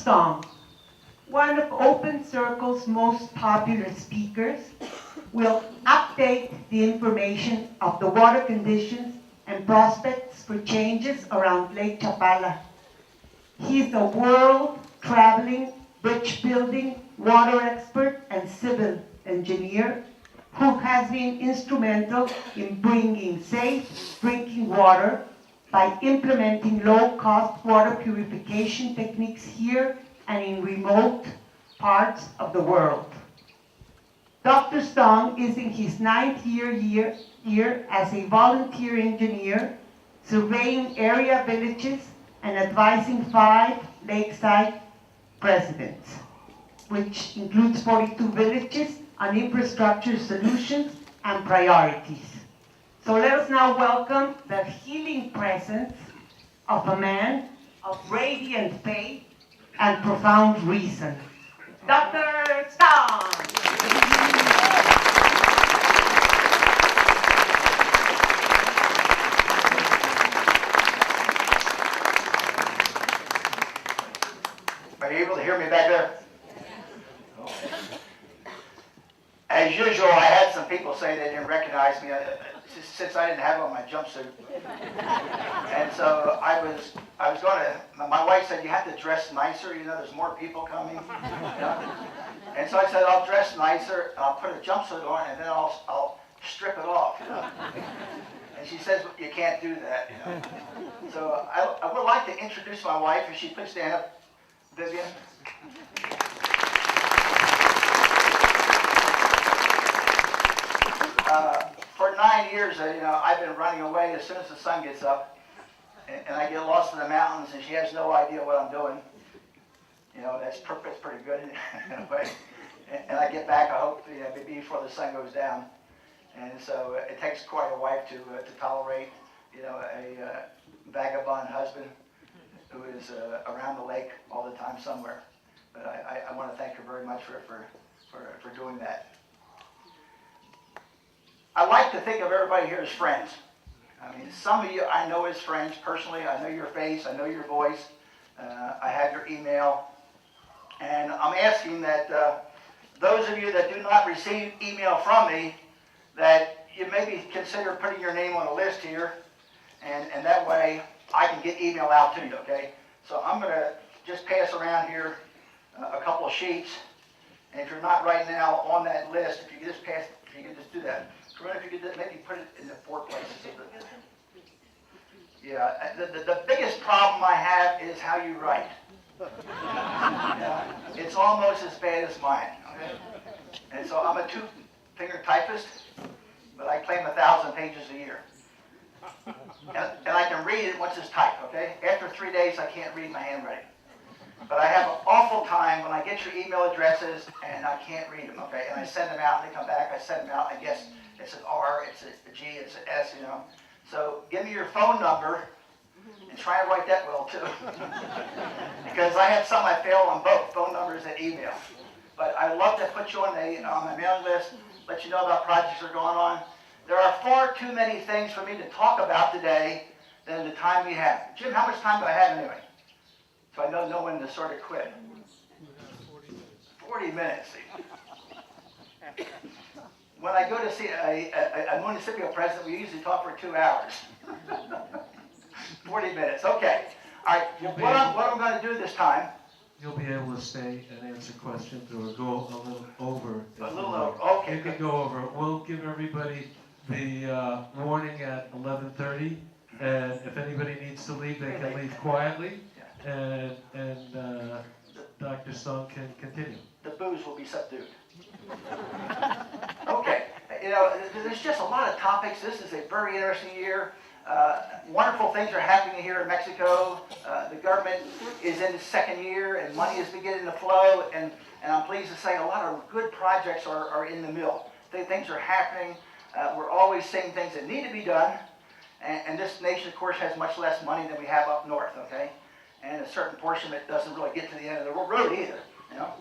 Stong, one of Open Circle's most popular speakers, will update the information of the water conditions and prospects for changes around Lake Chapala. He's a world-traveling, bridge-building, water expert and civil engineer who has been instrumental in bringing safe drinking water by implementing low-cost water purification techniques here and in remote parts of the world. Dr. Stong is in his ninth year as a volunteer engineer, surveying area villages and advising 5 lakeside presidents, which includes 42 villages on infrastructure solutions and priorities. So let us now welcome the healing presence of a man of radiant faith and profound reason, Dr. Stong. Are you able to hear me back there? As usual, I had some people say they didn't recognize me since I didn't have on my jumpsuit. And so I was going to, my wife said, you have to dress nicer, you know, there's more people coming. You know? And so I said, I'll dress nicer, I'll put a jumpsuit on, and then I'll strip it off, you know. And she says, well, you can't do that, you know. So I would like to introduce my wife, if she please stand up, Vivian. For 9 years, you know, I've been running away as soon as the sun gets up, and I get lost in the mountains, and she has no idea what I'm doing. You know, that's pretty good in a way. And I get back, I hope, you know, maybe before the sun goes down. And so it takes quite a wife to tolerate, you know, a vagabond husband who is around the lake all the time somewhere. But I want to thank her very much for doing that. I like to think of everybody here as friends. I mean, some of you I know as friends personally. I know your face, I know your voice. I have your email. And I'm asking that those of you that do not receive email from me, that you maybe consider putting your name on a list here, and that way I can get email out to you, okay? So I'm going to just pass around here a couple of sheets, and if you're not right now on that list, if you could just pass, if you could just do that. Corinne, if you could maybe put it in the 4 places. Yeah, the biggest problem I have is how you write. It's almost as bad as mine, okay? And so I'm a 2-finger typist, but I claim 1,000 pages a year. And I can read it once it's typed, okay? After 3 days, I can't read my handwriting. But I have an awful time when I get your email addresses and I can't read them, okay? And I send them out and they come back, I send them out, I guess it's an R, it's a G, it's an S, you know. So give me your phone number and try and write that well too. Because I have some I fail on both, phone numbers and email. But I love to put you on my mailing list, let you know about projects that are going on. There are far too many things for me to talk about today than the time we have. Jim, how much time do I have anyway? So I know when to sort of quit. 40 minutes. When I go to see a municipal president, we usually talk for 2 hours. 40 minutes, okay. All right, what I'm going to do this time. You'll be able to stay and answer questions or go a little over. A little over, okay. You can go over. We'll give everybody the warning at 11:30, and if anybody needs to leave, they can leave quietly, and Dr. Stong can continue. The booze will be subdued. Okay, you know, there's just a lot of topics. This is a very interesting year. Wonderful things are happening here in Mexico. The government is in its 2nd year, and money is beginning to flow, and I'm pleased to say a lot of good projects are in the mill. Things are happening. We're always seeing things that need to be done, and this nation, of course, has much less money than we have up north, okay? And a certain portion of it doesn't really get to the end of the road either, you know?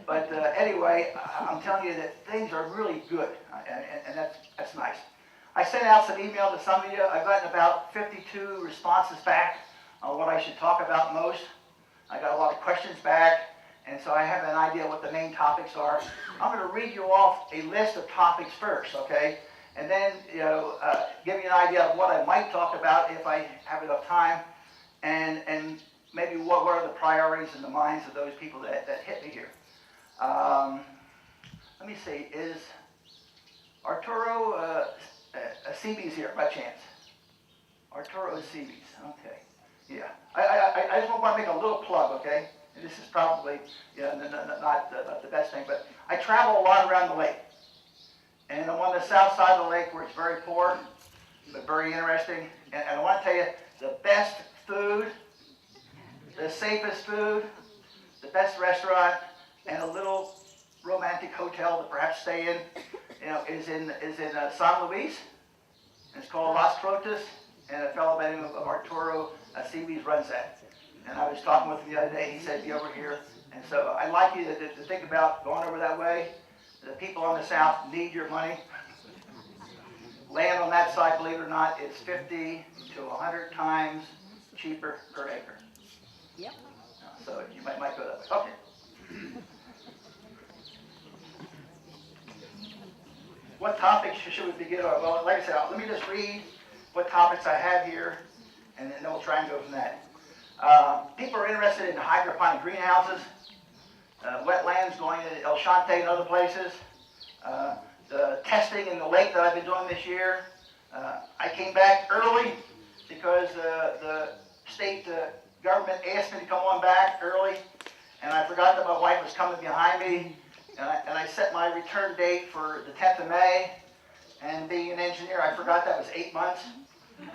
But anyway, I'm telling you that things are really good, and that's nice. I sent out some email to some of you. I've gotten about 52 responses back on what I should talk about most. I got a lot of questions back, and so I have an idea what the main topics are. I'm going to read you off a list of topics first, okay? And then, give you an idea of what I might talk about if I have enough time, and maybe what are the priorities in the minds of those people that hit me here. Let me see, is Arturo Seabees here by chance? Arturo Seabees, okay. Yeah, I just want to make a little plug, okay? And this is probably not the best thing, but I travel a lot around the lake. And I'm on the south side of the lake where it's very poor, but very interesting. And I want to tell you, the best food, the safest food, the best restaurant, and a little romantic hotel to perhaps stay in, is in San Luis. And it's called Las Crotas, and a fellow by the name of Arturo Seabees runs that. And I was talking with him the other day. He said, "Be over here." And so I'd like you to think about going over that way. The people on the south need your money. Land on that side, believe it or not, is 50 to 100 times cheaper per acre. Yep. So you might go that way. Okay. What topics should we begin on? Well, like I said, let me just read what topics I have here, and then we'll try and go from that. People are interested in hydroponic greenhouses, wetlands going to El Shante and other places, the testing in the lake that I've been doing this year. I came back early because the state government asked me to come on back early, and I forgot that my wife was coming behind me, and I set my return date for the 10th of May, and being an engineer, I forgot that was 8 months. And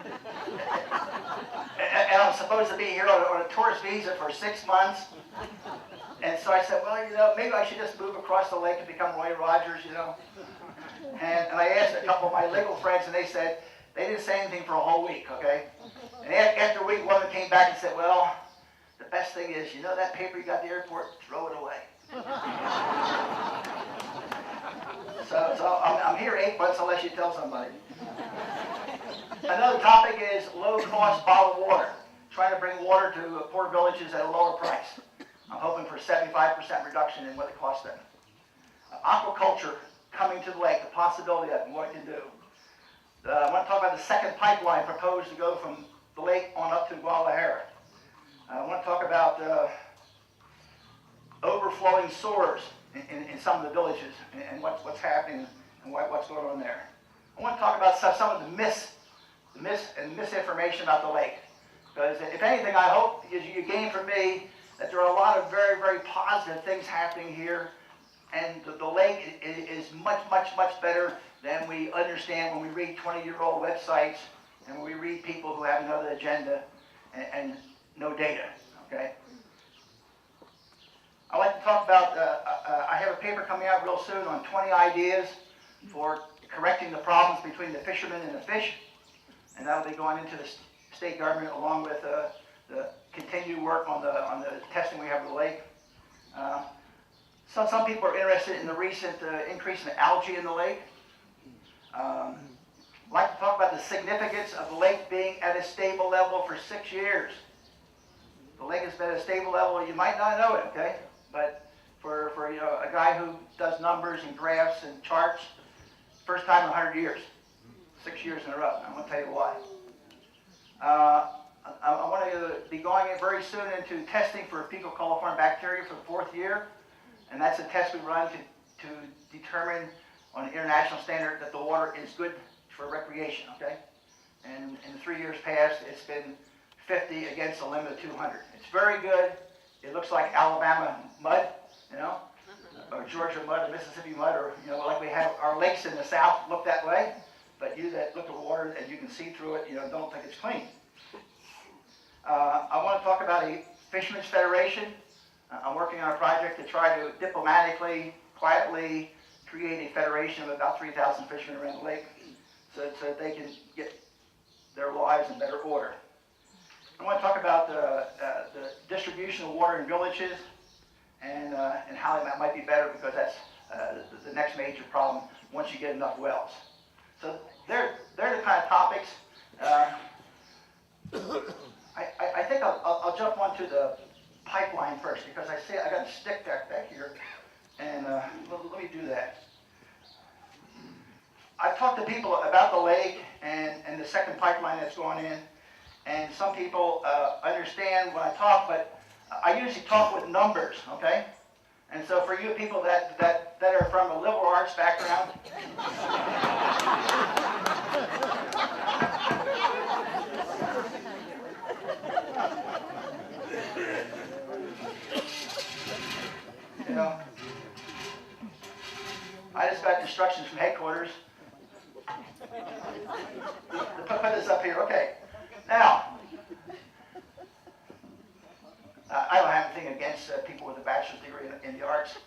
I'm supposed to be here on a tourist visa for 6 months. And so I said, well, maybe I should just move across the lake and become Roy Rogers, And I asked a couple of my legal friends, and they said, they didn't say anything for a whole week, okay? And after a week, one of them came back and said, well, the best thing is, that paper you got at the airport, throw it away. So I'm here 8 months unless you tell somebody. Another topic is low-cost bottled water. Trying to bring water to poor villages at a lower price. I'm hoping for 75% reduction in what it costs them. Aquaculture coming to the lake, the possibility of it and what it can do. I want to talk about the second pipeline proposed to go from the lake on up to Guadalajara. I want to talk about overflowing sewers in some of the villages and what's happening and what's going on there. I want to talk about some of the misinformation about the lake. Because if anything, I hope you gain from me that there are a lot of very, very positive things happening here, and the lake is much, much, much better than we understand when we read 20-year-old websites and when we read people who have another agenda and no data, okay? I'd like to talk about, I have a paper coming out real soon on 20 ideas for correcting the problems between the fishermen and the fish, and that'll be going into the state government along with the continued work on the testing we have of the lake. Some people are interested in the recent increase in algae in the lake. I'd like to talk about the significance of the lake being at a stable level for 6 years. The lake has been at a stable level. You might not know it, okay? But for a guy who does numbers and graphs and charts, first time in 100 years, 6 years in a row. I'm going to tell you why. I want to be going in very soon into testing for fecal coliform bacteria for the 4th year, and that's a test we run to determine on an international standard that the water is good for recreation, okay? And in the 3 years past, it's been 50 against a limit of 200. It's very good. It looks like Alabama mud, or Georgia mud, or Mississippi mud, or like we have our lakes in the south look that way. But you that look at water and you can see through it, don't think it's clean. I want to talk about a Fishermen's Federation. I'm working on a project to try to diplomatically, quietly create a federation of about 3,000 fishermen around the lake so that they can get their lives in better order. I want to talk about the distribution of water in villages and how that might be better, because that's the next major problem once you get enough wells. So they're the kind of topics. I think I'll jump onto the pipeline first, because I see I got a stick back here, and let me do that. I've talked to people about the lake and the second pipeline that's going in, and some people understand when I talk, but I usually talk with numbers, okay? And so for you people that are from a liberal arts background, you know, I just got instructions from headquarters to put this up here. Okay. Now, I don't have anything against people with a bachelor's degree in the arts.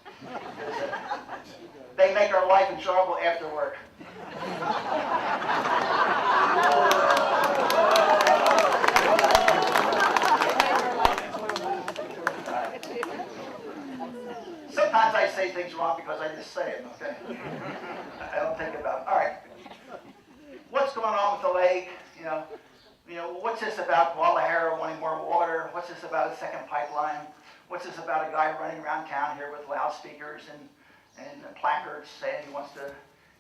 They make our life enjoyable after work. Sometimes I say things wrong because I just say it, okay? I don't think about it. All right. What's going on with the lake? You know, what's this about Guadalajara wanting more water? What's this about a second pipeline? What's this about a guy running around town here with loudspeakers and placards saying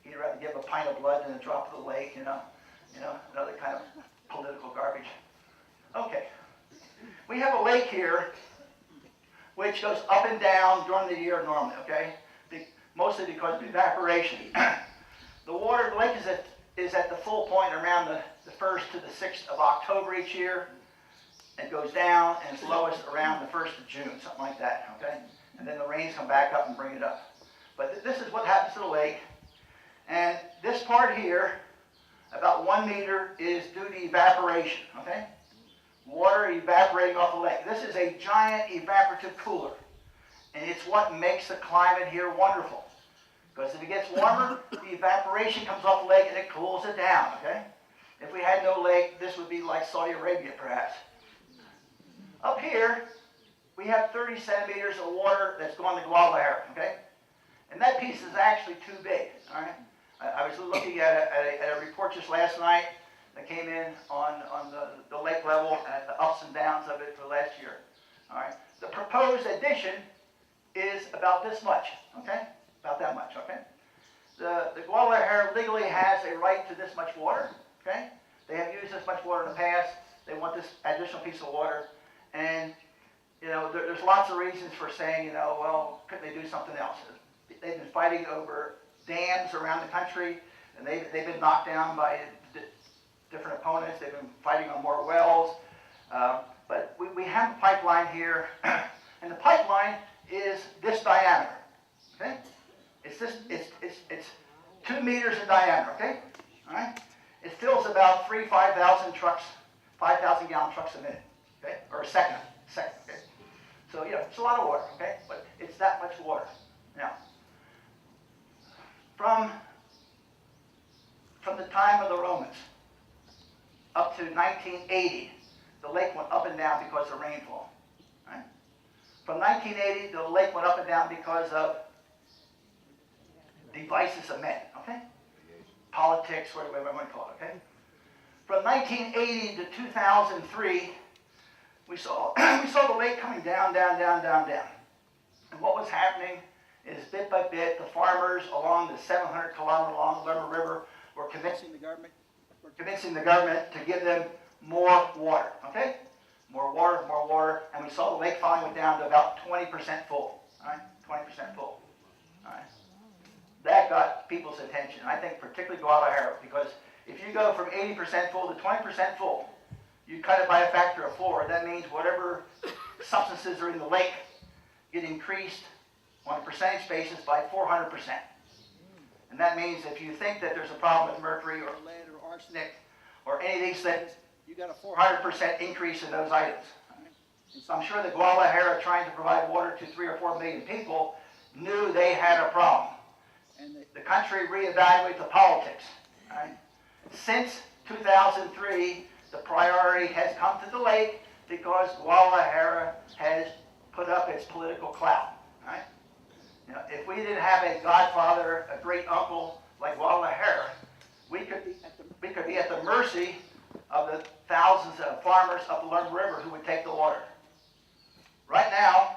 he'd rather give a pint of blood than a drop of the lake, you know, another kind of political garbage. Okay. We have a lake here which goes up and down during the year normally, okay? Mostly because of evaporation. The lake is at the full point around the 1st to the 6th of October each year. It goes down, and it's lowest around the 1st of June, something like that, okay? And then the rains come back up and bring it up. But this is what happens to the lake. And this part here, about 1 meter, is due to evaporation, okay? Water evaporating off the lake. This is a giant evaporative cooler. And it's what makes the climate here wonderful. Because if it gets warmer, the evaporation comes off the lake and it cools it down, okay? If we had no lake, this would be like Saudi Arabia, perhaps. Up here, we have 30 centimeters of water that's going to Guadalajara, okay? And that piece is actually too big, all right? I was looking at a report just last night that came in on the lake level and the ups and downs of it for last year, all right? The proposed addition is about this much, okay? About that much, okay? The Guadalajara legally has a right to this much water, okay? They have used this much water in the past. They want this additional piece of water. And, you know, there's lots of reasons for saying, you know, well, couldn't they do something else? They've been fighting over dams around the country, and they've been knocked down by different opponents. They've been fighting on more wells. But we have a pipeline here, and the pipeline is this diameter, okay? It's 2 meters in diameter, okay? All right? It fills about 5,000 gallon trucks a minute, okay? Or a second, okay? So, yeah, it's a lot of water, okay? But it's that much water. Now, from the time of the Romans up to 1980, the lake went up and down because of rainfall, right? From 1980, the lake went up and down because of devices of men, okay? Politics, whatever you want to call it, okay? From 1980 to 2003, we saw the lake coming down, down, down, down, down. And what was happening is bit by bit, the farmers along the 700-kilometer-long Lerma River were convincing the government to give them more water, okay? More water, and we saw the lake finally went down to about 20% full, all right? 20% full, all right? That got people's attention. I think particularly Guadalajara, because if you go from 80% full to 20% full, you cut it by a factor of 4. That means whatever substances are in the lake get increased on a percentage basis by 400%. And that means if you think that there's a problem with mercury or lead or arsenic or any of these things, you got a 400% increase in those items. And so I'm sure that Guadalajara, trying to provide water to 3 or 4 million people, knew they had a problem. And the country reevaluated the politics. Right? Since 2003, the priority has come to the lake because Guadalajara has put up its political clout. Right? You know, if we didn't have a godfather, a great uncle like Guadalajara, we could be at the mercy of the thousands of farmers up the Lerma River who would take the water. Right now,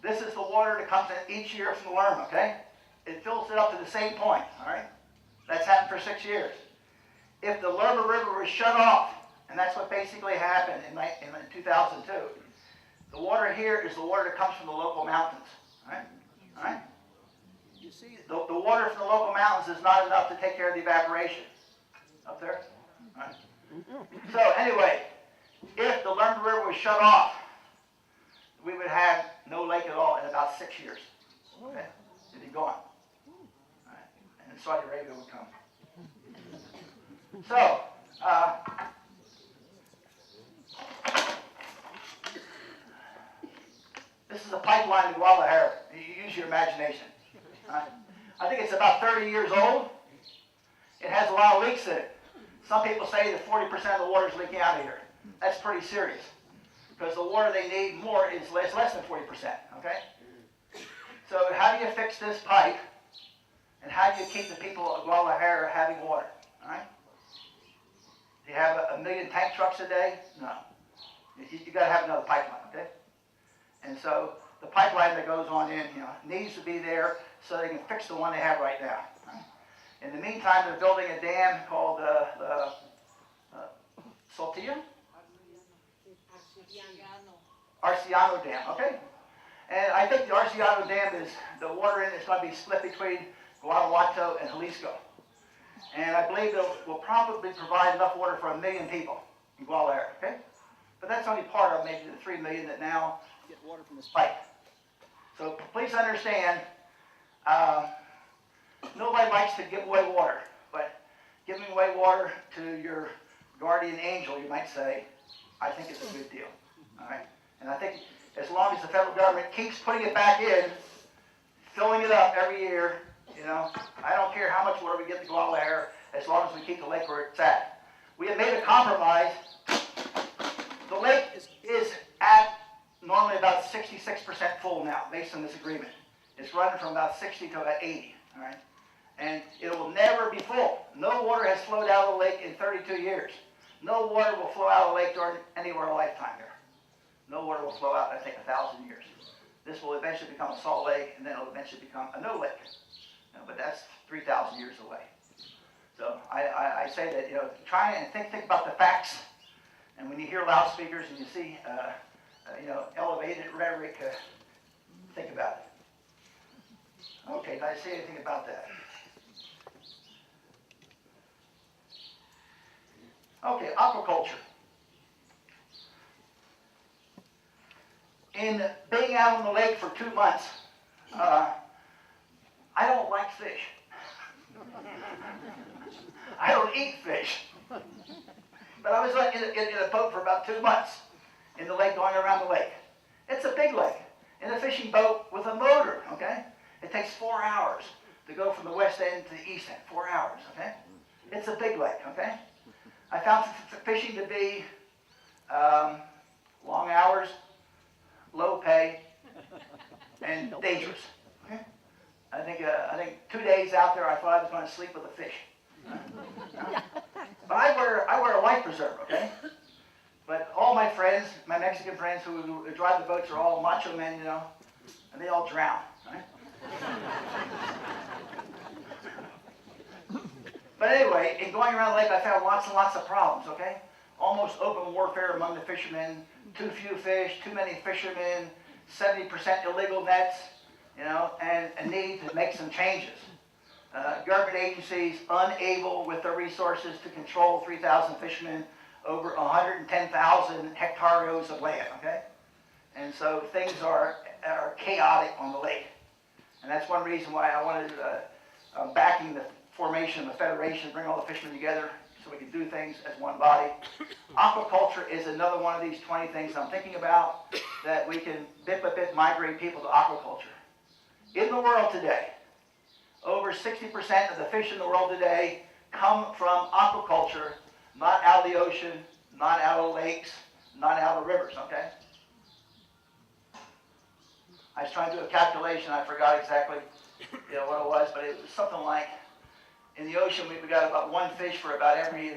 this is the water that comes in each year from the Lerma, okay? It fills it up to the same point, all right? That's happened for 6 years. If the Lerma River was shut off, and that's what basically happened in 2002, the water here is the water that comes from the local mountains, all right? All right? You see, the water from the local mountains is not enough to take care of the evaporation up there. All right? So anyway, if the Lerma River was shut off, we would have no lake at all in about 6 years. Okay? It'd be gone. All right? And Saudi Arabia would come. So, this is a pipeline to Guadalajara. You use your imagination. I think it's about 30 years old. It has a lot of leaks in it. Some people say that 40% of the water is leaking out of here. That's pretty serious, because the water they need more is less than 40%, okay? So how do you fix this pipe, and how do you keep the people of Guadalajara having water, all right? Do you have a million tank trucks a day? No. You got to have another pipeline, okay? And so the pipeline that goes on in, needs to be there so they can fix the one they have right now. In the meantime, they're building a dam called the Saltillo? Arciano Dam, okay? And I think the Arciano Dam is, the water in it is going to be split between Guanajuato and Jalisco. And I believe it will probably provide enough water for 1 million people in Guadalajara, okay? But that's only part of maybe the 3 million that now get water from this pipe. So please understand, nobody likes to give away water, but giving away water to your guardian angel, you might say, I think it's a good deal, all right? And I think as long as the federal government keeps putting it back in, filling it up every year, I don't care how much water we get to Guadalajara, as long as we keep the lake where it's at. We have made a compromise. The lake is at normally about 66% full now, based on this agreement. It's running from about 60 to about 80, all right? And it will never be full. No water has flowed out of the lake in 32 years. No water will flow out of the lake during any of our lifetime here. No water will flow out, I think, 1,000 years. This will eventually become a salt lake, and then it will eventually become a no lake. But that's 3,000 years away. So I say that, try and think about the facts. And when you hear loudspeakers and you see, elevated rhetoric, think about it. Okay, did I say anything about that? Okay, aquaculture. In being out on the lake for 2 months, I don't like fish. I don't eat fish. But I was in a boat for about 2 months in the lake, going around the lake. It's a big lake. In a fishing boat with a motor, okay? It takes 4 hours to go from the west end to the east end. 4 hours, okay? It's a big lake, okay? I found fishing to be long hours, low pay, and dangerous. Okay? I think 2 days out there, I thought I was going to sleep with a fish. But I wear a life preserver, okay? But all my friends, my Mexican friends who drive the boats, are all macho men, and they all drown, right? But anyway, in going around the lake, I found lots and lots of problems, okay? Almost open warfare among the fishermen, too few fish, too many fishermen, 70% illegal nets, and a need to make some changes. Government agencies unable with their resources to control 3,000 fishermen over 110,000 hectares of land, okay? And so things are chaotic on the lake. And that's one reason why I wanted backing the formation of a federation to bring all the fishermen together so we can do things as one body. Aquaculture is another one of these 20 things I'm thinking about, that we can bit by bit migrate people to aquaculture. In the world today, over 60% of the fish in the world today come from aquaculture, not out of the ocean, not out of lakes, not out of rivers, okay? I was trying to do a calculation, I forgot exactly what it was, but it was something like, in the ocean we got about one fish for about every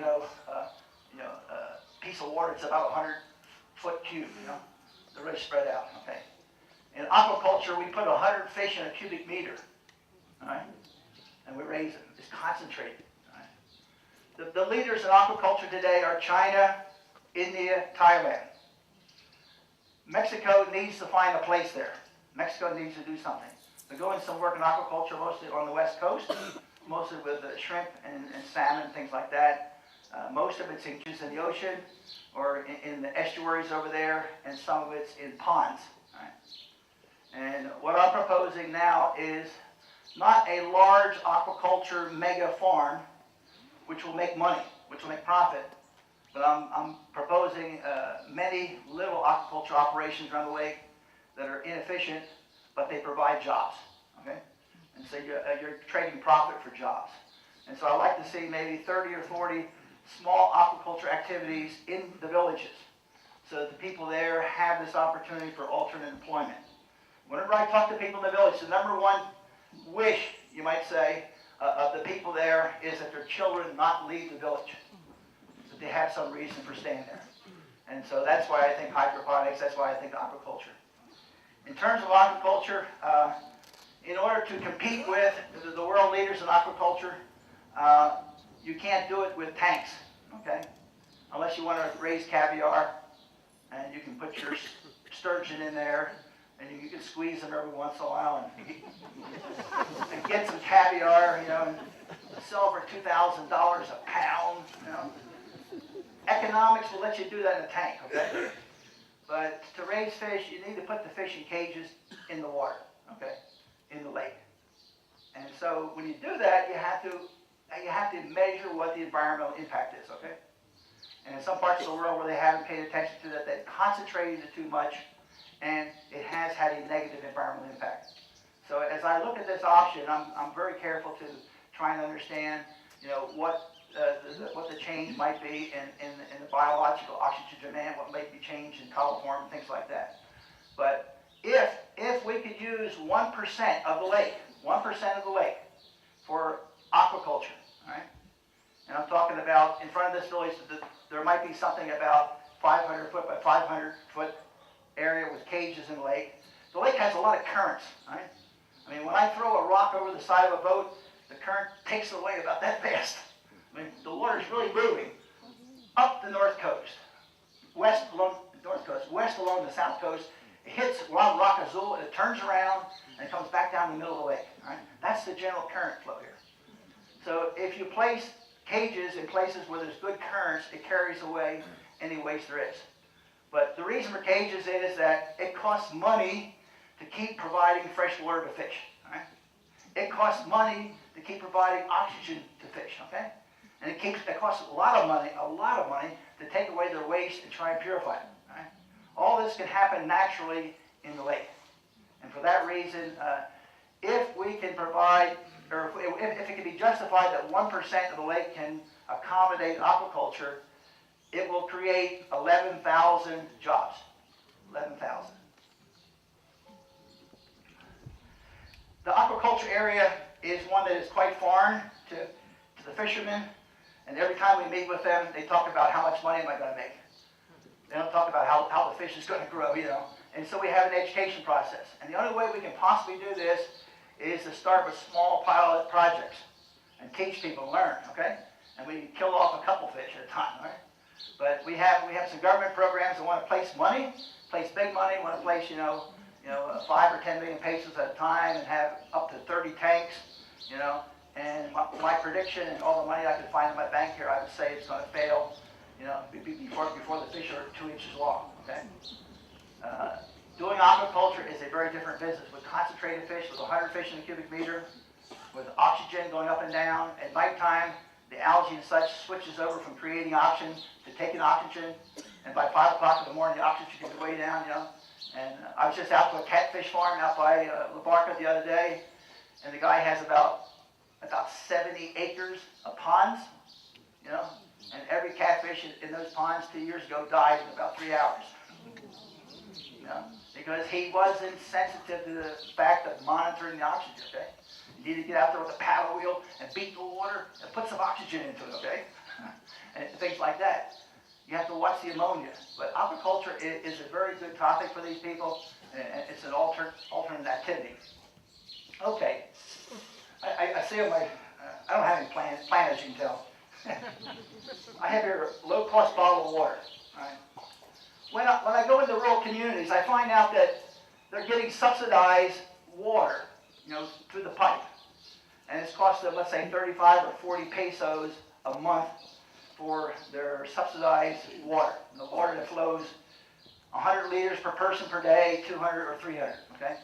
piece of water. It's about 100 foot cube, They're really spread out, okay? In aquaculture, we put 100 fish in a cubic meter, all right? And we raise them. It's concentrated, all right? The leaders in aquaculture today are China, India, Thailand. Mexico needs to find a place there. Mexico needs to do something. They're doing some work in aquaculture, mostly on the west coast, mostly with shrimp and salmon, things like that. Most of it's in the ocean or in the estuaries over there, and some of it's in ponds. Right? And what I'm proposing now is not a large aquaculture mega farm, which will make money, which will make profit, but I'm proposing many little aquaculture operations around the lake that are inefficient, but they provide jobs, okay? And so you're trading profit for jobs. And so I like to see maybe 30 or 40 small aquaculture activities in the villages so that the people there have this opportunity for alternate employment. Whenever I talk to people in the village, the number one wish, you might say, of the people there is that their children not leave the village, that they have some reason for staying there. And so that's why I think hydroponics, that's why I think aquaculture. In terms of aquaculture, in order to compete with the world leaders in aquaculture, you can't do it with tanks, okay? Unless you want to raise caviar, and you can put your sturgeon in there, and you can squeeze them every once in a while and get some caviar, you know, and sell for $2,000 a pound, you know. Economics will let you do that in a tank, okay? But to raise fish, you need to put the fish in cages in the water, okay, in the lake. And so when you do that, you have to measure what the environmental impact is, okay? And in some parts of the world where they haven't paid attention to that, they've concentrated it too much, and it has had a negative environmental impact. So as I look at this option, I'm very careful to try and understand, you know, what the change might be in the biological oxygen demand, what might be changed in coliform, things like that. But if we could use 1% of the lake, 1% of the lake for aquaculture, all right? And I'm talking about, in front of this village, there might be something about 500 foot by 500 foot area with cages in the lake. The lake has a lot of currents, right? I mean, when I throw a rock over the side of a boat, the current takes it away about that fast. I mean, the water's really moving up the north coast, west along the north coast, west along the south coast. It hits Rock Azul, and it turns around, and it comes back down the middle of the lake. Right? That's the general current flow here. So if you place cages in places where there's good currents, it carries away any waste there is. But the reason for cages is that it costs money to keep providing fresh water to fish. Right? It costs money to keep providing oxygen to fish. Okay? And it costs a lot of money to take away their waste and try and purify it. Right? All this can happen naturally in the lake. And for that reason, if we can provide, or if it can be justified that 1% of the lake can accommodate aquaculture, it will create 11,000 jobs. 11,000. The aquaculture area is one that is quite foreign to the fishermen. And every time we meet with them, they talk about how much money am I going to make. They don't talk about how the fish is going to grow, you know. And so we have an education process. And the only way we can possibly do this is to start with small pilot projects and teach people and learn, okay? And we kill off a couple fish at a time, right? But we have some government programs that want to place money, place big money, want to place, 5 or 10 million pesos at a time and have up to 30 tanks, you know. And my prediction and all the money I could find in my bank here, I would say it's going to fail, you know, before the fish are 2 inches long, okay? Doing aquaculture is a very different business with concentrated fish, with 100 fish in a cubic meter, with oxygen going up and down. At nighttime, the algae and such switches over from creating oxygen to taking oxygen. And by 5 o'clock in the morning, the oxygen gets way down, you know. And I was just out to a catfish farm out by La Barca the other day, and the guy has about 70 acres of ponds, you know, and every catfish in those ponds 2 years ago died in about 3 hours, you know, because he wasn't sensitive to the fact of monitoring the oxygen, okay? You need to get out there with a paddle wheel and beat the water and put some oxygen into it, okay? And things like that. you have to watch the ammonia. But aquaculture is a very good topic for these people, and it's an alternate activity. Okay, I see on my, I don't have any plan as you can tell. I have here low-cost bottled water. Right? When I go into rural communities, I find out that they're getting subsidized water, through the pipe. And it's cost them, let's say, 35 or 40 pesos a month for their subsidized water. The water that flows 100 liters per person per day, 200 or 300, okay?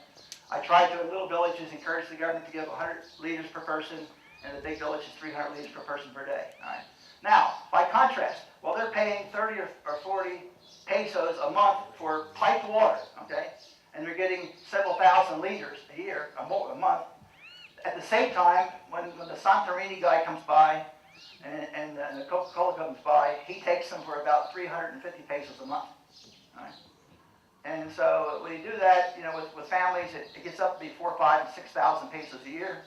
I tried to, in little villages, encourage the government to give 100 liters per person, and the big village is 300 liters per person per day, all right? Now, by contrast, while they're paying 30 or 40 pesos a month for piped water, okay? And they're getting several thousand liters a year, a month. At the same time, when the Santorini guy comes by and the Coca-Cola comes by, he takes them for about 350 pesos a month. Right? And so when you do that, with families, it gets up to be 4,000, 5,000, and 6,000 pesos a year.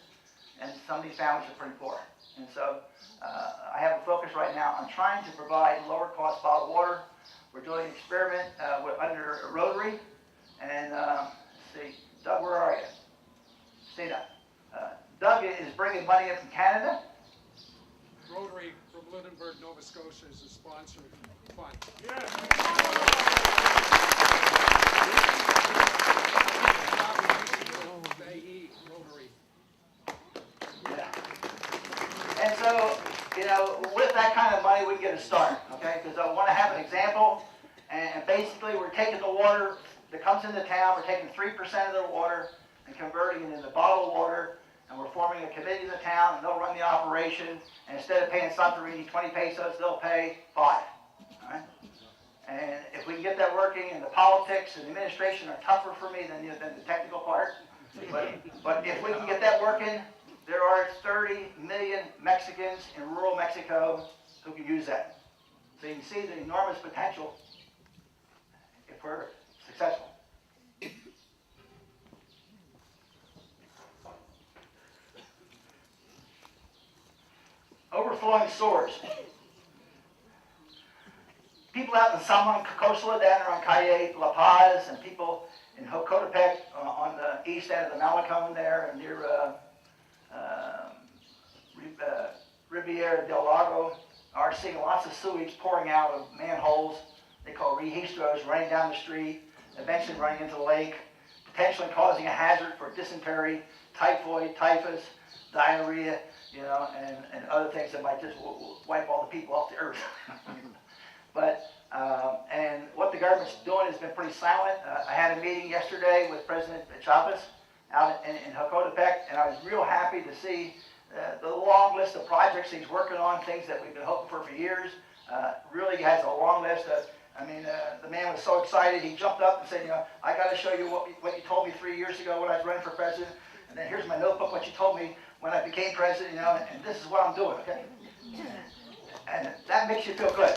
And some of these families are pretty poor. And so I have a focus right now on trying to provide lower cost bottled water. We're doing an experiment under a Rotary. And let's see, Doug, where are you? Stay down. Doug is bringing money in from Canada. Rotary from Lunenburg, Nova Scotia is a sponsored fund. Yes. Rotary. Yeah. And so, with that kind of money, we can get a start, okay? Because I want to have an example. And basically, we're taking the water that comes into town, we're taking 3% of their water and converting it into bottled water, and we're forming a committee in the town, and they'll run the operation, and instead of paying Santorini 20 pesos, they'll pay 5. All right? And if we can get that working, and the politics and the administration are tougher for me than the technical part, but if we can get that working, there are 30 million Mexicans in rural Mexico who can use that. So you can see the enormous potential if we're successful. Overflowing sores. People out in San Juan Cocosla, down there on Calle La Paz, and people in Jocotepec on the east end of the Malecón there, near Riviera del Lago, are seeing lots of sewage pouring out of manholes. They call registros, running down the street, eventually running into the lake, potentially causing a hazard for dysentery, typhoid, typhus, diarrhea, and other things that might just wipe all the people off the earth. And what the government's doing has been pretty silent. I had a meeting yesterday with President Chapala out in Jocotepec, and I was real happy to see the long list of projects he's working on, things that we've been hoping for years. Really has a long list. The man was so excited, he jumped up and said, I got to show you what you told me 3 years ago when I was running for president, and then here's my notebook, what you told me when I became president, and this is what I'm doing, okay? And that makes you feel good.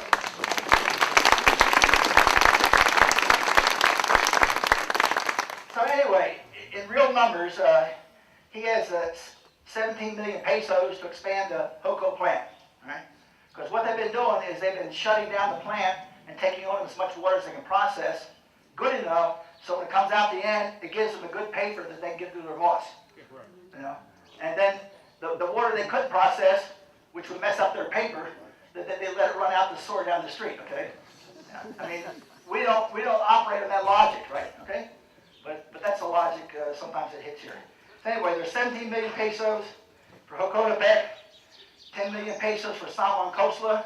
So anyway, in real numbers, he has 17 million pesos to expand the Joco plant, right? Because what they've been doing is they've been shutting down the plant and taking on as much water as they can process, good enough, so when it comes out the end, it gives them a good paper that they can give to their boss. And then the water they couldn't process, which would mess up their paper, that they let it run out the sewer down the street, okay? We don't operate on that logic, right, okay? But that's the logic, sometimes it hits here. So anyway, there's 17 million pesos for Jocotepec, 10 million pesos for San Juan Cocosla,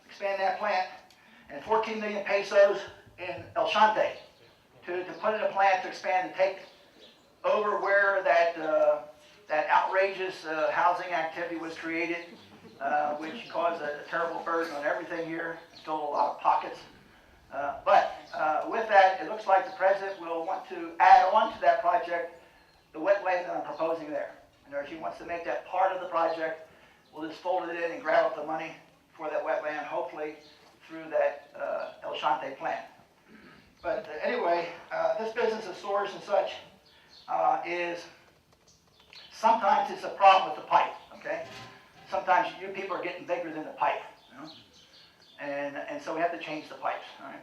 expand that plant, and 14 million pesos in El Chante to put in a plant to expand and take over where that outrageous housing activity was created, which caused a terrible burden on everything here, filled a lot of pockets. But with that, it looks like the president will want to add on to that project the wetland that I'm proposing there. In other words, he wants to make that part of the project. We'll just fold it in and grab up the money for that wetland, hopefully through that El Chante plant. But anyway, this business of sores and such is, sometimes it's a problem with the pipe, okay? Sometimes you people are getting bigger than the pipe, and so we have to change the pipes. All right?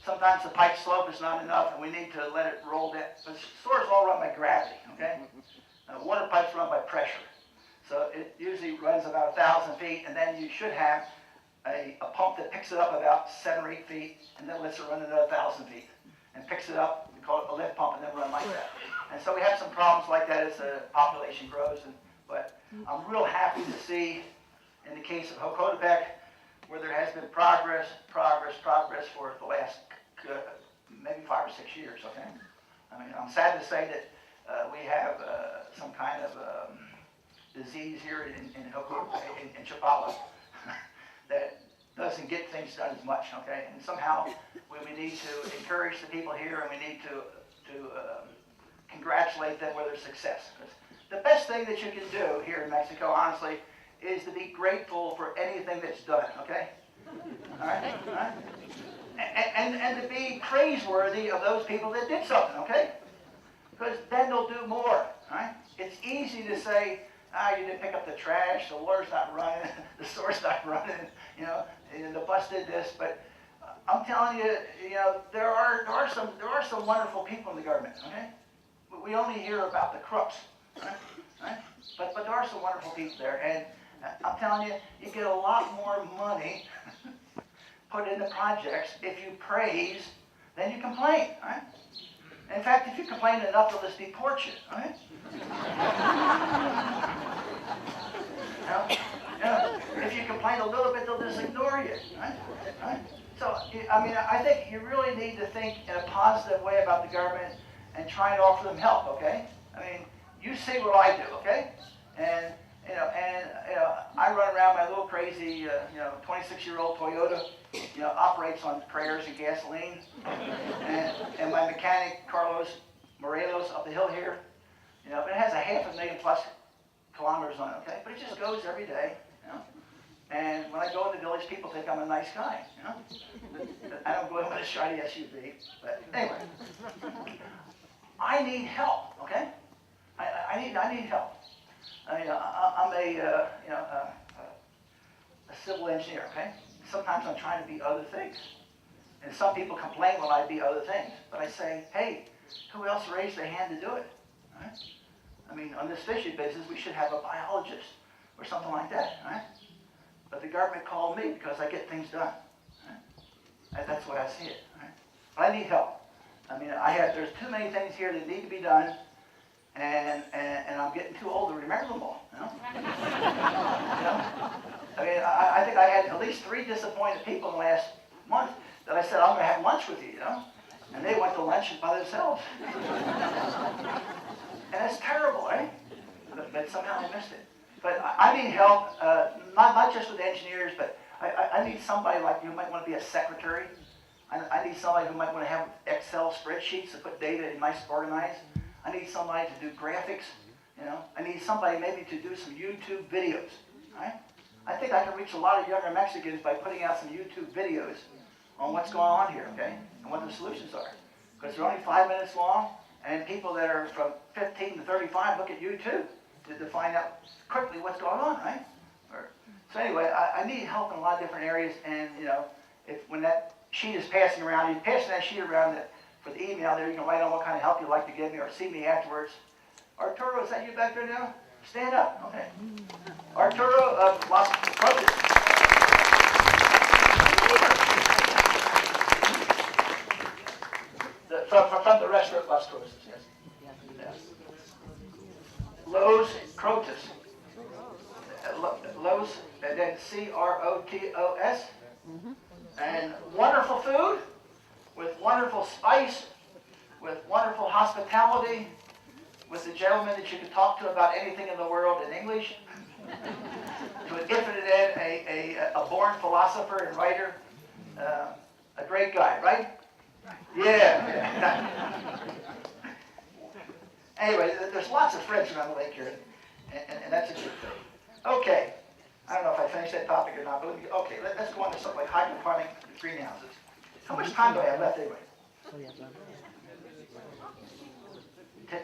Sometimes the pipe slope is not enough, and we need to let it roll down. The source all run by gravity, okay? Water pipes run by pressure. So it usually runs about 1,000 feet, and then you should have a pump that picks it up about 7 or 8 feet, and then lets it run another 1,000 feet, and picks it up. We call it a lift pump, and then run like that. And so we have some problems like that as the population grows. But I'm real happy to see, in the case of Hokotepec, where there has been progress for the last maybe 5 or 6 years, okay? I mean, I'm sad to say that we have some kind of disease here in Chapala that doesn't get things done as much, okay? And somehow we need to encourage the people here, and we need to congratulate them with their success. The best thing that you can do here in Mexico, honestly, is to be grateful for anything that's done, okay? All right? All right? And to be praiseworthy of those people that did something, okay? Because then they'll do more, right? It's easy to say, you didn't pick up the trash, the water's not running, the store's not running, and the bus did this, but I'm telling you, there are some wonderful people in the government, okay? We only hear about the crooks, right? But there are some wonderful people there, and I'm telling you, you get a lot more money put into projects if you praise than you complain, right? In fact, if you complain enough, they'll just deport you, right? If you complain a little bit, they'll just ignore you, right? So, I mean, I think you really need to think in a positive way about the government and try and offer them help, okay? I mean, you see what I do, okay? And I run around my little crazy, 26-year-old Toyota, operates on prayers and gasoline. And my mechanic, Carlos Morelos, up the hill here, but it has a 500,000+ kilometers on it, okay? But it just goes every day, And when I go in the village, people think I'm a nice guy, I don't go in with a shiny SUV, but anyway. I need help, okay? I need help. I'm a civil engineer, okay? Sometimes I'm trying to be other things. And some people complain when I be other things. But I say, hey, who else raised their hand to do it? Right? I mean, on this fishing business, we should have a biologist or something like that, right? But the government called me because I get things done. Right? That's the way I see it, right? But I need help. I mean, there's too many things here that need to be done, and I'm getting too old to remember them all, I mean, I think I had at least 3 disappointed people in the last month that I said, I'm going to have lunch with you, And they went to lunch by themselves. And that's terrible, right? But somehow I missed it. But I need help, not just with engineers, but I need somebody like you who might want to be a secretary. I need somebody who might want to have Excel spreadsheets to put data in nice organized. I need somebody to do graphics, I need somebody maybe to do some YouTube videos, right? I think I can reach a lot of younger Mexicans by putting out some YouTube videos on what's going on here, okay? And what the solutions are. Because they're only 5 minutes long, and people that are from 15 to 35 look at YouTube to find out quickly what's going on, right? So anyway, I need help in a lot of different areas, and when that sheet is passing around, you're passing that sheet around for the email there, you can write on what kind of help you'd like to give me or see me afterwards. Arturo, is that you back there now? Stand up, okay. Arturo of Las Cruces. From the restaurant Las Cruces, yes. Los Crotos. Los, and then Crotos. And wonderful food, with wonderful spice, with wonderful hospitality, with a gentleman that you can talk to about anything in the world in English, to an infinite end, a born philosopher and writer, a great guy, right? Yeah. Anyway, there's lots of friends around the lake here, and that's a good thing. Okay. I don't know if I finished that topic or not, but let's go on to something like hydroponic greenhouses. How much time do I have left anyway? Okay.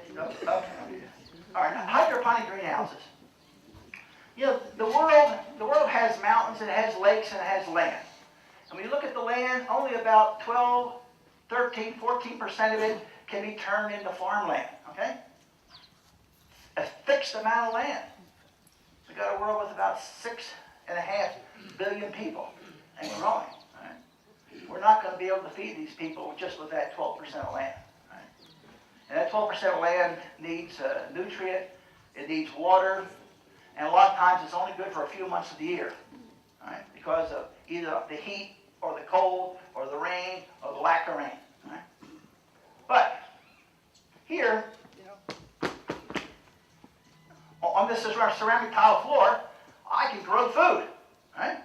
All right, hydroponic greenhouses. The world has mountains, and it has lakes, and it has land. And when you look at the land, only about 12, 13, 14% of it can be turned into farmland, okay? A fixed amount of land. We got a world with about 6.5 billion people and growing. Right? We're not going to be able to feed these people just with that 12% of land. Right? And that 12% of land needs nutrient, it needs water, and a lot of times it's only good for a few months of the year, right? Because of either the heat or the cold or the rain or the lack of rain. Right? But here, on this ceramic tile floor, I can grow food. Right?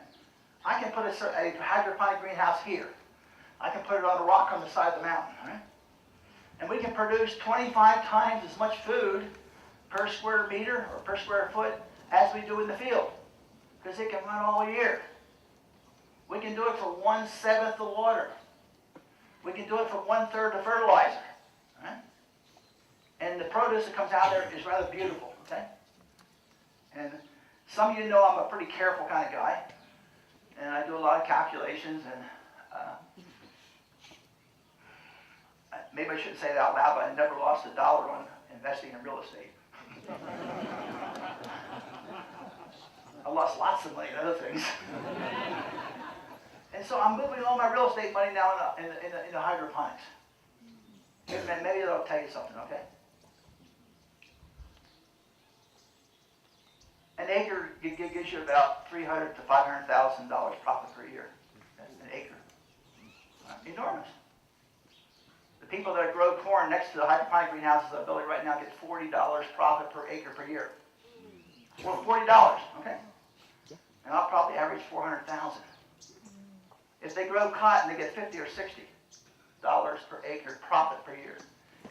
I can put a hydroponic greenhouse here. I can put it on a rock on the side of the mountain. Right? And we can produce 25 times as much food per square meter or per square foot as we do in the field, because it can run all year. We can do it for 1/7 the water. We can do it for 1/3 the fertilizer. Right? And the produce that comes out there is rather beautiful. Okay? And some of you know I'm a pretty careful kind of guy, and I do a lot of calculations, and maybe I shouldn't say that out loud, but I never lost $1 on investing in real estate. I lost lots of money in other things. And so I'm moving all my real estate money now into hydroponics. And maybe that'll tell you something, okay? An acre gives you about $300,000 to $500,000 profit per year. That's an acre. Enormous. The people that grow corn next to the hydroponic greenhouses I'm building right now get $40 profit per acre per year. Well, $40, okay? And I'll probably average $400,000. If they grow cotton, they get $50 or $60 per acre profit per year.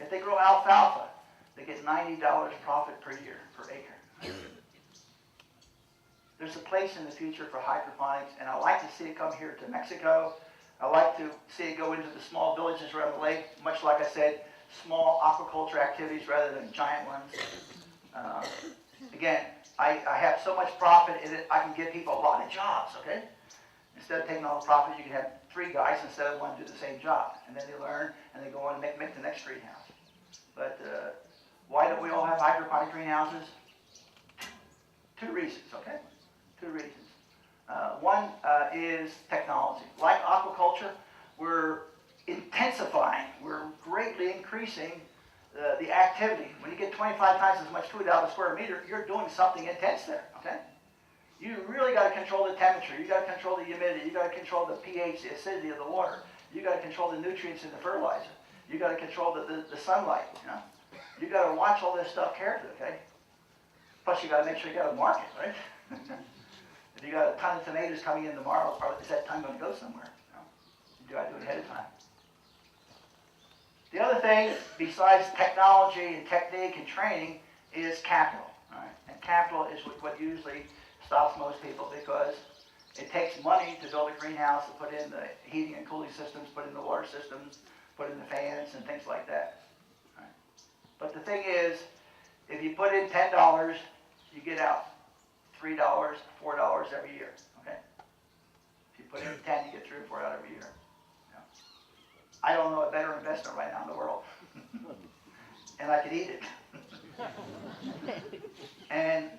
If they grow alfalfa, they get $90 profit per year per acre. There's a place in the future for hydroponics, and I like to see it come here to Mexico. I like to see it go into the small villages around the lake, much like I said, small aquaculture activities rather than giant ones. Again, I have so much profit in it, I can give people a lot of jobs, okay? Instead of taking all the profit, you can have 3 guys instead of one do the same job. And then they learn, and they go on and make the next greenhouse. But why don't we all have hydroponic greenhouses? 2 reasons, okay? 2 reasons. One is technology. Like aquaculture, we're intensifying, we're greatly increasing the activity. When you get 25 times as much food out of a square meter, you're doing something intense there, okay? You really got to control the temperature. You got to control the humidity. You got to control the pH, the acidity of the water. You got to control the nutrients in the fertilizer. You got to control the sunlight. You know? You got to watch all this stuff carefully, okay? Plus, you got to make sure you got a market, right? If you got a ton of tomatoes coming in tomorrow, is that ton going to go somewhere? No. You got to do it ahead of time. The other thing, besides technology and technique and training, is capital. Right? And capital is what usually stops most people, because it takes money to build a greenhouse, to put in the heating and cooling systems, put in the water systems, put in the fans and things like that. Right? But the thing is, if you put in $10, you get out $3, $4 every year. Okay? If you put in 10, you get 3 or 4 out every year. Yeah. I don't know a better investment right now in the world. And I could eat it. And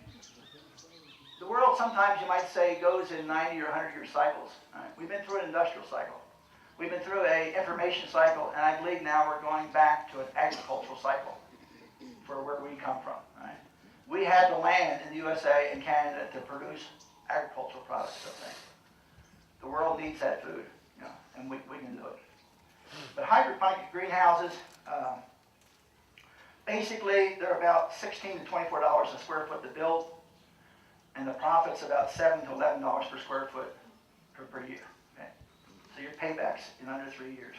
the world sometimes, you might say, goes in 90 or 100-year cycles. Right? We've been through an industrial cycle. We've been through an information cycle, and I believe now we're going back to an agricultural cycle for where we come from. Right? We had the land in the USA and Canada to produce agricultural products. Okay? The world needs that food, you know, and we can do it. But hydroponic greenhouses, basically, they're about $16 to $24 a square foot to build, and the profit's about $7 to $11 per square foot per year. Okay? So your payback's in under 3 years.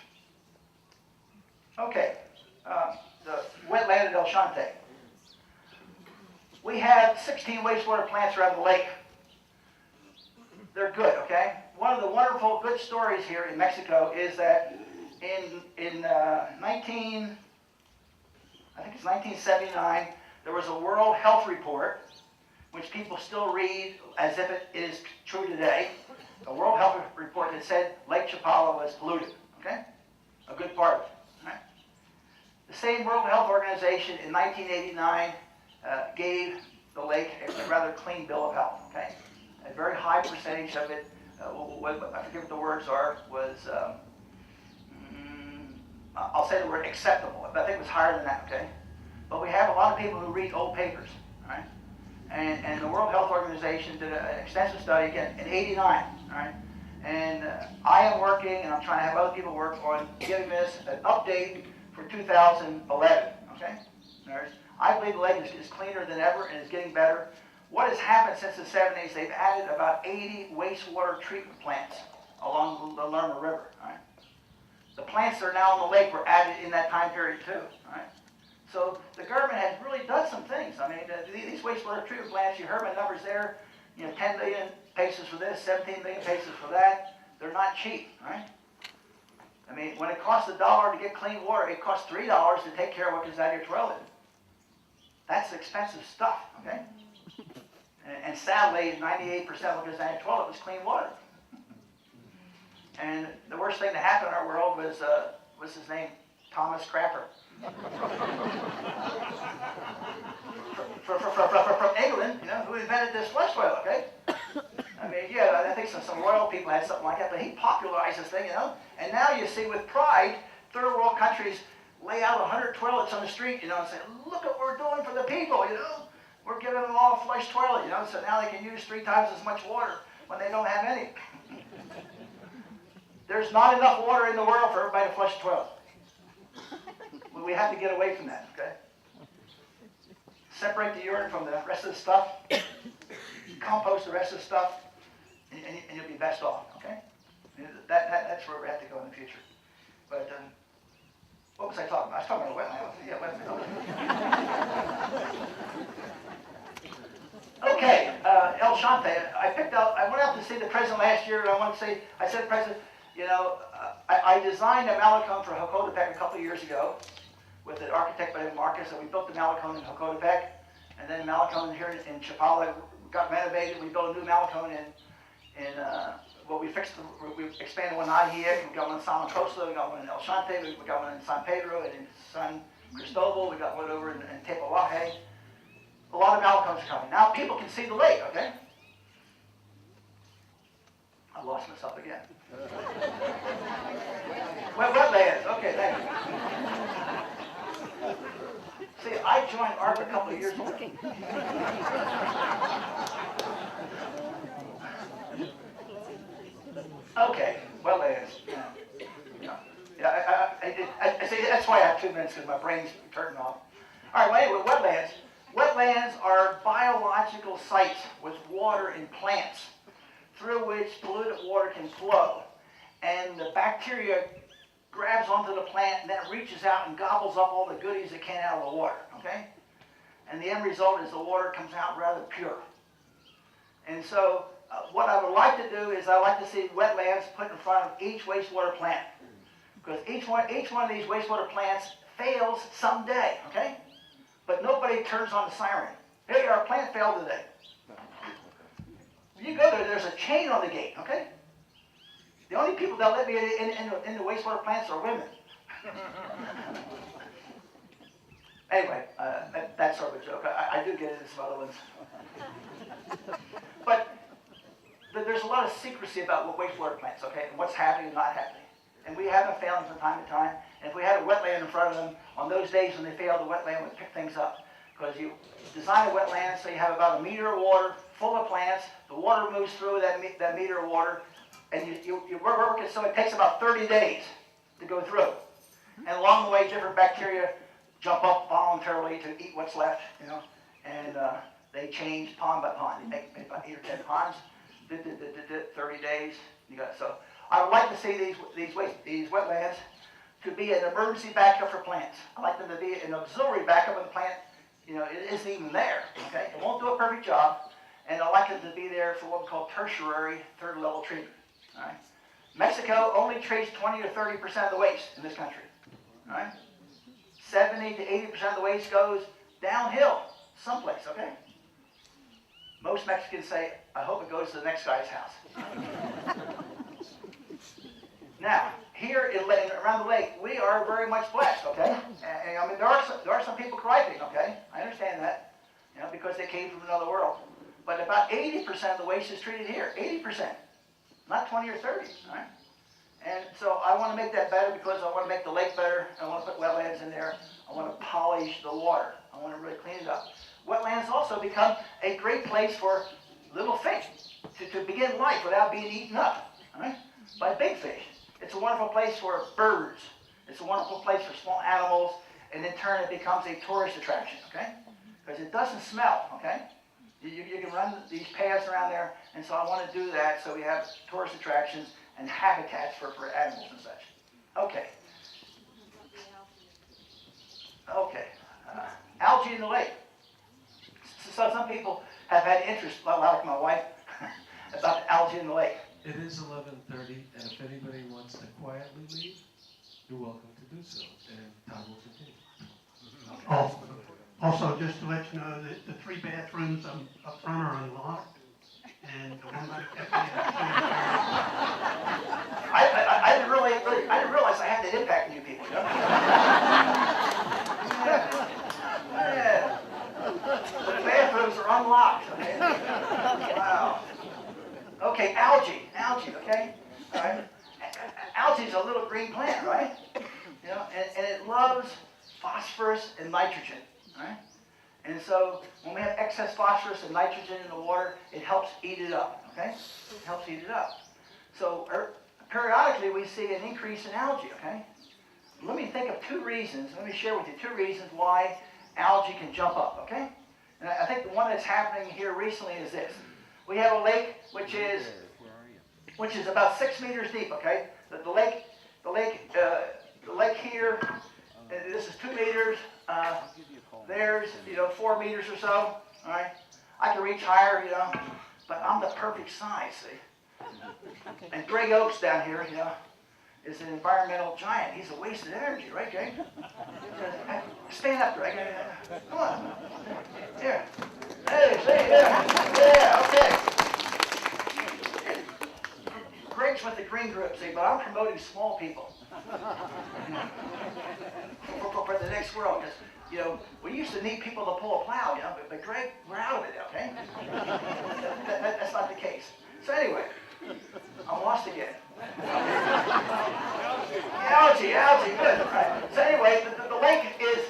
Okay, the wetland at El Shante. We have 16 wastewater plants around the lake. They're good, okay? One of the wonderful good stories here in Mexico is that in 1979, there was a World Health Report, which people still read as if it is true today, a World Health report that said Lake Chapala was polluted, okay? A good part of it, right? The same World Health Organization in 1989 gave the lake a rather clean bill of health, okay? A very high percentage of it, I forget what the words are, was, I'll say the word acceptable, but I think it was higher than that, okay? But we have a lot of people who read old papers, right? And the World Health Organization did an extensive study again in '89, right? And I am working, and I'm trying to have other people work on giving this an update for 2011, okay? I believe the lake is cleaner than ever and is getting better. What has happened since the 70s, they've added about 80 wastewater treatment plants along the Lerma River, right? The plants that are now on the lake were added in that time period too, right? So the government has really done some things. I mean, these wastewater treatment plants, you heard my numbers there, 10 million paces for this, 17 million paces for that. They're not cheap, right? I mean, when it costs $1 to get clean water, it costs $3 to take care of what goes out of your toilet. That's expensive stuff, okay? And sadly, 98% of what goes down your toilet was clean water. And the worst thing that happened in our world was, what's his name? Thomas Crapper. From England, who invented this flush toilet, okay? I mean, yeah, I think some royal people had something like that, but he popularized this thing, And now you see with pride, third world countries lay out 100 toilets on the street, and say, look at what we're doing for the people, We're giving them all a flush toilet, so now they can use 3 times as much water when they don't have any. There's not enough water in the world for everybody to flush a toilet. We have to get away from that, okay? Separate the urine from the rest of the stuff, compost the rest of the stuff, and you'll be best off, okay? That's where we have to go in the future. But what was I talking about? I was talking about wetlands. Yeah, wetlands. Okay, El Shante. I went out to see the president last year, and I said to the president, I designed a Malecone for Hocotepec a couple of years ago with an architect by the name of Marcus, and we built the Malecone in Hocotepec, and then Malecone here in Chapala got renovated. We built a new Malecone we expanded one in Ajijic, we got one in San Costa, we got one in El Shante, we got one in San Pedro and in San Cristobal, we got one over in Chapala. A lot of Malecones are coming. Now people can see the lake, okay? I lost myself again. Wetlands, okay, thank you. See, I joined ARP a couple of years ago. Okay, wetlands. I see, that's why I have 2 minutes, because my brain's turning off. All right, well, anyway, wetlands. Wetlands are biological sites with water and plants through which polluted water can flow. And the bacteria grabs onto the plant and then it reaches out and gobbles up all the goodies it can out of the water, okay? And the end result is the water comes out rather pure. And so what I would like to do is I'd like to see wetlands put in front of each wastewater plant. Because each one of these wastewater plants fails someday, okay? But nobody turns on the siren. Hey, our plant failed today. You go there, there's a chain on the gate, okay? The only people that let me in the wastewater plants are women. Anyway, that's sort of a joke. I do get into some other ones. But there's a lot of secrecy about what wastewater plants, okay, and what's happening and not happening. And we have them failing from time to time. And if we had a wetland in front of them, on those days when they failed, the wetland would pick things up. Because you design a wetland so you have about 1 meter of water full of plants, the water moves through that meter of water, and you work it so it takes about 30 days to go through. And along the way, different bacteria jump up voluntarily to eat what's left, and they change pond by pond. They make about 8 or 10 ponds, 30 days. So I would like to see these wetlands to be an emergency backup for plants. I'd like them to be an auxiliary backup when the plant, it isn't even there. Okay, it won't do a perfect job, and I'd like them to be there for what we call tertiary, third level treatment. All right. Mexico only treats 20 to 30% of the waste in this country. All right. 70 to 80% of the waste goes downhill someplace. Okay. Most Mexicans say, "I hope it goes to the next guy's house." Now, here around the lake, we are very much blessed, okay? And I mean, there are some people griping, okay? I understand that, because they came from another world. But about 80% of the waste is treated here, 80%, not 20 or 30, all right? And so I want to make that better because I want to make the lake better. I want to put wetlands in there. I want to polish the water. I want to really clean it up. Wetlands also become a great place for little fish to begin life without being eaten up, all right, by big fish. It's a wonderful place for birds. It's a wonderful place for small animals, and in turn it becomes a tourist attraction, okay? Because it doesn't smell, okay? You can run these paths around there, and so I want to do that so we have tourist attractions and habitats for animals and such. Okay. Okay. Algae in the lake. So some people have had interest, like my wife, about algae in the lake. It is 11:30, and if anybody wants to quietly leave, you're welcome to do so, and Todd will continue. Also, just to let you know that the 3 bathrooms up front are unlocked, and the one by the cafe I didn't realize I had that impact on you people. Yeah. The bathrooms are unlocked. Okay? Wow. Okay, algae, okay? All right. Algae is a little green plant, right? And it loves phosphorus and nitrogen, right? And so when we have excess phosphorus and nitrogen in the water, it helps eat it up, okay? It helps eat it up. So periodically we see an increase in algae, okay? Let me think of 2 reasons. Let me share with you 2 reasons why algae can jump up, okay? And I think the one that's happening here recently is this. We have a lake which is about 6 meters deep, okay? The lake here, this is 2 meters. There's 4 meters or so. All right, I can reach higher, but I'm the perfect size, see. And Greg Oaks down here, is an environmental giant. He's a waste of energy, right, Greg? Stand up, Greg. Come on. Here. Hey, stay there. Yeah, okay. Greg's with the green group, see, but I'm promoting small people for the next world. Because, we used to need people to pull a plow, but Greg, we're out of it, okay? That's not the case. So anyway, I'm lost again. Algae, good. Right. So anyway, the lake is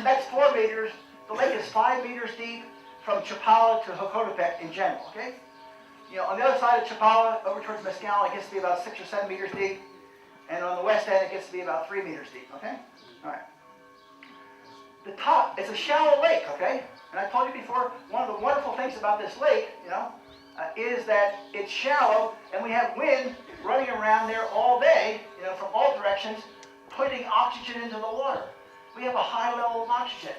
that's 4 meters. The lake is 5 meters deep from Chapala to Hokotepec in general, okay? On the other side of Chapala, over towards Mescal, it gets to be about 6 or 7 meters deep. And on the west end, it gets to be about 3 meters deep, okay? All right. The top, it's a shallow lake, okay? And I told you before, one of the wonderful things about this lake, is that it's shallow and we have wind running around there all day, from all directions, putting oxygen into the water. We have a high level of oxygen.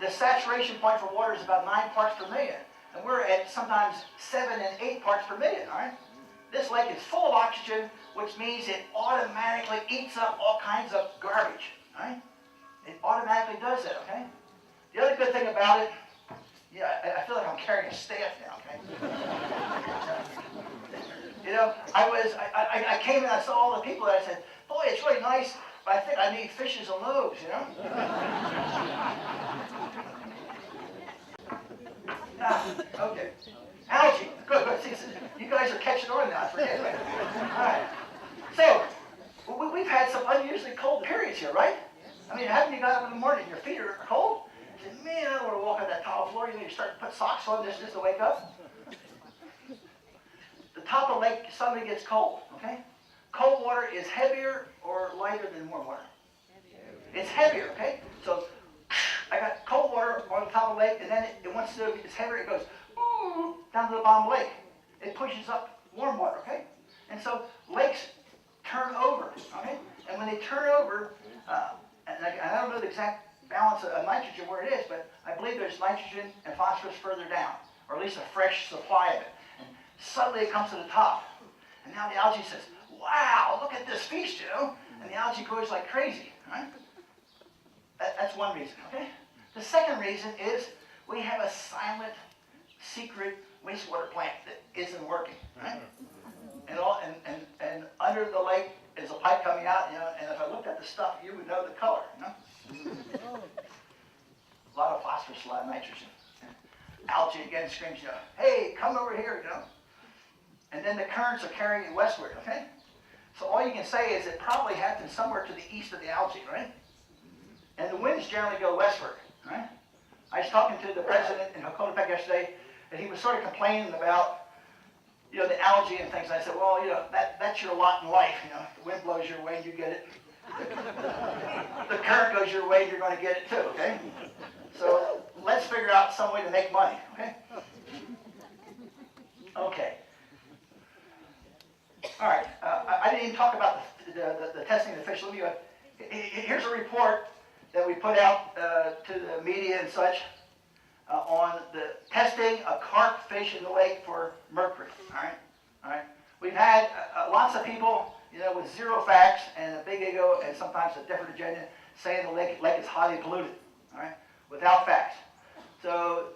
The saturation point for water is about 9 parts per million. And we're at sometimes 7 and 8 parts per million, all right? This lake is full of oxygen, which means it automatically eats up all kinds of garbage, all right? It automatically does that, okay? The other good thing about it, I feel like I'm carrying a staff now, okay? I came and I saw all the people and I said, boy, it's really nice, but I think I need fishes and loaves, Okay. Algae. Good. See, you guys are catching on now. Forget it. All right. So, we've had some unusually cold periods here, right? I mean, haven't you got up in the morning and your feet are cold? You say, man, I don't want to walk on that tile floor. You start to put socks on just to wake up. The top of the lake suddenly gets cold, okay? Cold water is heavier or lighter than warm water? It's heavier, okay? So, I got cold water on the top of the lake, and then once it's heavier, it goes down to the bottom of the lake. It pushes up warm water, okay? And so lakes turn over, okay? And when they turn over, and I don't know the exact balance of nitrogen where it is, but I believe there's nitrogen and phosphorus further down, or at least a fresh supply of it. And suddenly it comes to the top. And now the algae says, wow, look at this feast, And the algae grows like crazy, right? That's one reason, okay? The second reason is we have a silent, secret wastewater plant that isn't working, right? And under under the lake is a pipe coming out, you know, and if I looked at the stuff, you would know the color, you know? A lot of phosphorus, a lot of nitrogen. Algae again screams, you know, hey, come over here, you know? And then the currents are carrying it westward, okay? So all you can say is it probably happened somewhere to the east of the algae, right? And the winds generally go westward, right? I was talking to the president in Hokotepec yesterday, and he was sort of complaining about, you know, the algae and things. I said, well, you know, that's your lot in life, you know. The wind blows your way and you get it. The current goes your way and you're going to get it too, okay? So let's figure out some way to make money, okay? Okay. All right. I didn't even talk about the testing of the fish. Let me, here's a report that we put out to the media and such on the testing of carp fish in the lake for mercury. All right. All right. We've had lots of people, you know, with zero facts and a big ego and sometimes a different agenda saying the lake is highly polluted. All right. Without facts. So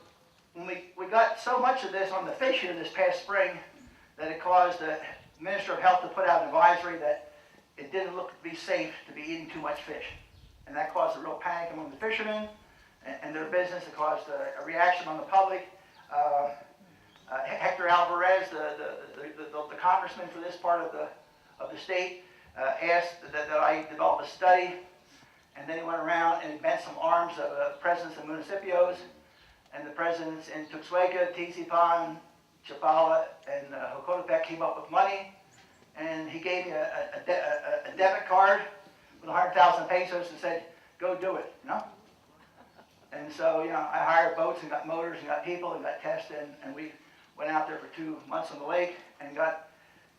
when we got so much of this on the fish here this past spring that it caused the Minister of Health to put out an advisory that it didn't look to be safe to be eating too much fish. And that caused a real panic among the fishermen and their business. It caused a reaction on the public. Hector Alvarez, the congressman for this part of the state, asked that I develop a study. And then he went around and he bent some arms of presidents of municipios and the presidents in Tuxtleca, Tizipan, Chapala, and Hokotepec came up with money. And he gave me a debit card with 100,000 pesos and said, go do it, you know? And so, you know, I hired boats and got motors and got people and got tested, and we went out there for 2 months on the lake and got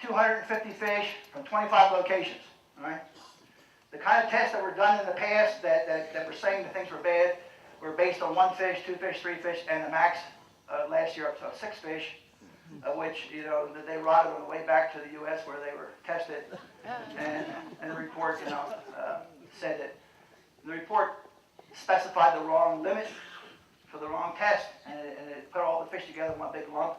250 fish from 25 locations, all right? The kind of tests that were done in the past that were saying that things were bad were based on 1 fish, 2 fish, 3 fish, and a max last year up to 6 fish, which, you know, they rotted on the way back to the U.S. where they were tested. And the report, you know, said that the report specified the wrong limit for the wrong test, and it put all the fish together in one big lump,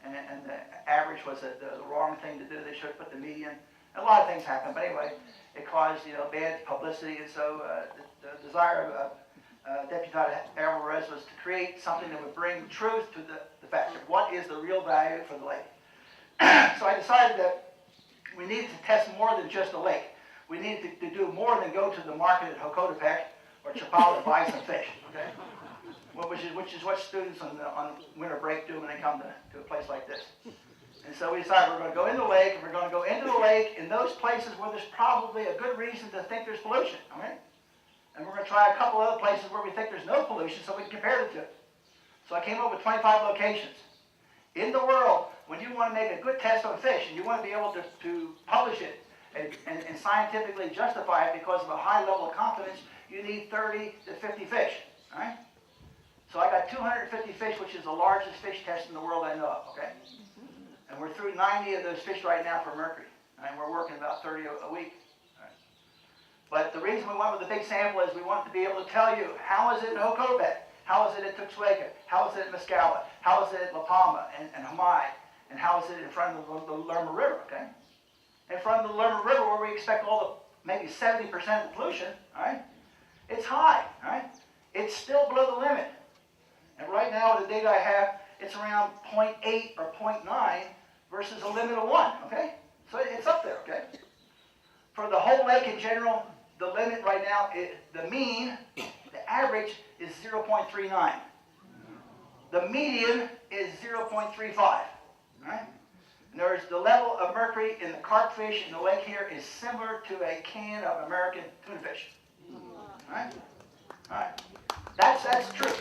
and the average was the wrong thing to do. They should have put the median. A lot of things happened, but anyway, it caused, you know, bad publicity, and so the desire of Deputy Alvarez was to create something that would bring truth to the fact of what is the real value for the lake. So I decided that we needed to test more than just the lake. We needed to do more than go to the market at Hokotepec or Chapala to buy some fish, okay? Well, which is what students on winter break do when they come to a place like this. And so we decided we're going to go in the lake, and we're going to go into the lake in those places where there's probably a good reason to think there's pollution, okay? And we're going to try a couple other places where we think there's no pollution so we can compare the two. So I came up with 25 locations. In the world, when you want to make a good test on fish and you want to be able to publish it and scientifically justify it because of a high level of confidence, you need 30 to 50 fish, all right? So I got 250 fish, which is the largest fish test in the world I know of, okay? And we're through 90 of those fish right now for mercury, and we're working about 30 a week. But the reason we went with a big sample is we wanted to be able to tell you how is it in Hokotepec, how is it at Tuxtleca, how is it at Mescala, how is it at La Palma and Hamai, and how is it in front of the Lerma River, okay? In front of the Lerma River where we expect all the, maybe 70% of the pollution, all right? It's high, all right? It's still below the limit. And right now, the data I have, it's around 0.8 or 0.9 versus a limit of 1, okay? So it's up there, okay? For the whole lake in general, the limit right now, the mean, the average is 0.39. The median is 0.35, all right? In other words, the level of mercury in the carp fish in the lake here is similar to a can of American tuna fish. All right? All right. That's true.